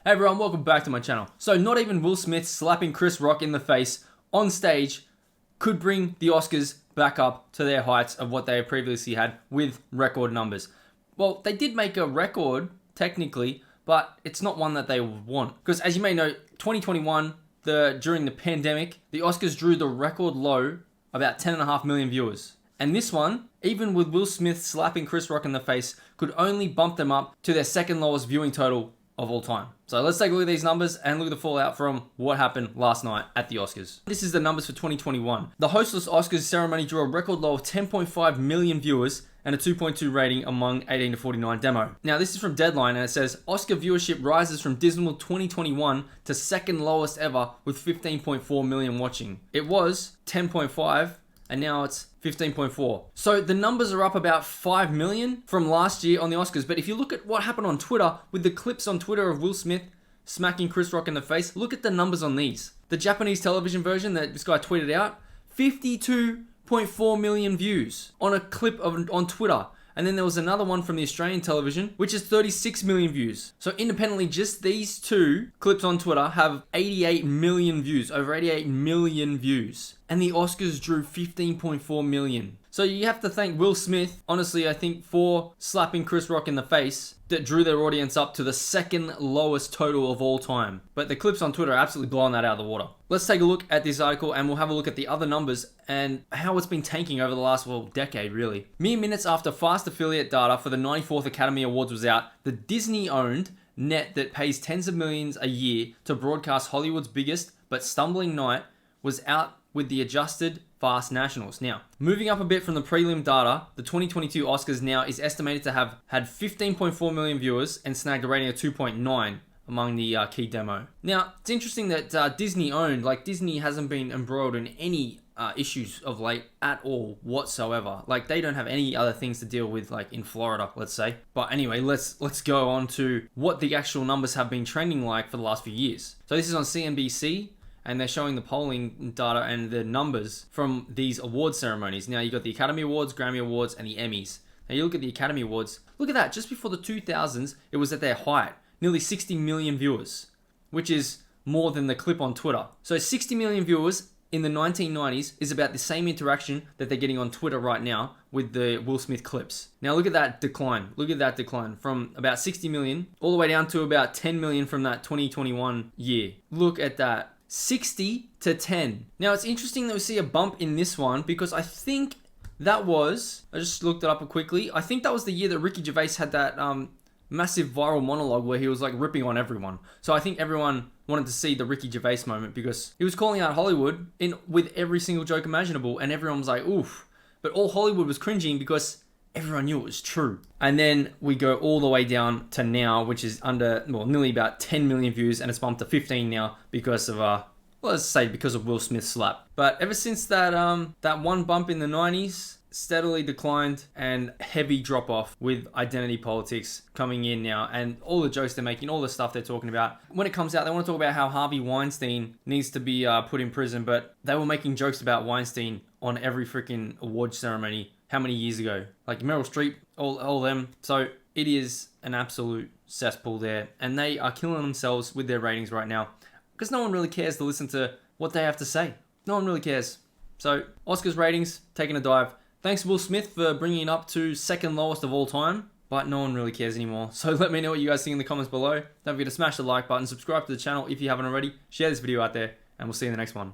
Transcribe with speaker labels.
Speaker 1: Hey everyone, welcome back to my channel. So not even Will Smith slapping Chris Rock in the face on stage could bring the Oscars back up to their heights of what they previously had with record numbers. Well, they did make a record, technically, but it's not one that they want. Because as you may know, 2021, during the pandemic, the Oscars drew the record low, about 10.5 million viewers. And this one, even with Will Smith slapping Chris Rock in the face, could only bump them up to their second lowest viewing total of all time. So let's take a look at these numbers and look at the fallout from what happened last night at the Oscars. This is the numbers for 2021. The hostless Oscars ceremony drew a record low of 10.5 million viewers and a 2.2 rating among 18 to 49 demo. Now this is from Deadline and it says, Oscar viewership rises from dismal 2021 to second lowest ever with 15.4 million watching. It was 10.5 and now it's 15.4. So the numbers are up about 5 million from last year on the Oscars. But if you look at what happened on Twitter, with the clips on Twitter of Will Smith smacking Chris Rock in the face, look at the numbers on these. The Japanese television version that this guy tweeted out, 52.4 million views on a clip on Twitter. And then there was another one from the Australian television, which is 36 million views. So independently, just these two clips on Twitter have 88 million views, over 88 million views. And the Oscars drew 15.4 million. So you have to thank Will Smith, honestly, I think, for slapping Chris Rock in the face that drew their audience up to the second lowest total of all time. But the clips on Twitter are absolutely blowing that out of the water. Let's take a look at this article and we'll have a look at the other numbers and how it's been tanking over the last, decade really. Mere minutes after fast affiliate data for the 94th Academy Awards was out, the Disney-owned net that pays tens of millions a year to broadcast Hollywood's biggest but stumbling night was out with the adjusted Fast Nationals. Now, moving up a bit from the prelim data, the 2022 Oscars now is estimated to have had 15.4 million viewers and snagged a rating of 2.9 among the key demo. Now, it's interesting that Disney owned, Disney hasn't been embroiled in any issues of late at all whatsoever. They don't have any other things to deal with in Florida, let's say. But anyway, let's go on to what the actual numbers have been trending like for the last few years. So this is on CNBC. And they're showing the polling data and the numbers from these award ceremonies. Now, you got the Academy Awards, Grammy Awards, and the Emmys. Now, you look at the Academy Awards. Look at that. Just before the 2000s, it was at their height. Nearly 60 million viewers, which is more than the clip on Twitter. So 60 million viewers in the 1990s is about the same interaction that they're getting on Twitter right now with the Will Smith clips. Now, look at that decline. Look at that decline from about 60 million all the way down to about 10 million from that 2021 year. Look at that. 60 to 10. Now, it's interesting that we see a bump in this one because I think that was, I just looked it up quickly, I think that was the year that Ricky Gervais had that massive viral monologue where he was ripping on everyone. So I think everyone wanted to see the Ricky Gervais moment because he was calling out Hollywood with every single joke imaginable and everyone was like, oof. But all Hollywood was cringing because everyone knew it was true. And then we go all the way down to now, which is nearly about 10 million views, and it's bumped to 15 now because of, let's say because of Will Smith's slap. But ever since that one bump in the 90s, steadily declined and heavy drop off with identity politics coming in now and all the jokes they're making, all the stuff they're talking about. When it comes out, they want to talk about how Harvey Weinstein needs to be put in prison, but they were making jokes about Weinstein on every freaking award ceremony. How many years ago? Meryl Streep, all them. So it is an absolute cesspool there. And they are killing themselves with their ratings right now. Because no one really cares to listen to what they have to say. No one really cares. So Oscars ratings, taking a dive. Thanks Will Smith for bringing it up to second lowest of all time. But no one really cares anymore. So let me know what you guys think in the comments below. Don't forget to smash the like button. Subscribe to the channel if you haven't already. Share this video out there. And we'll see you in the next one.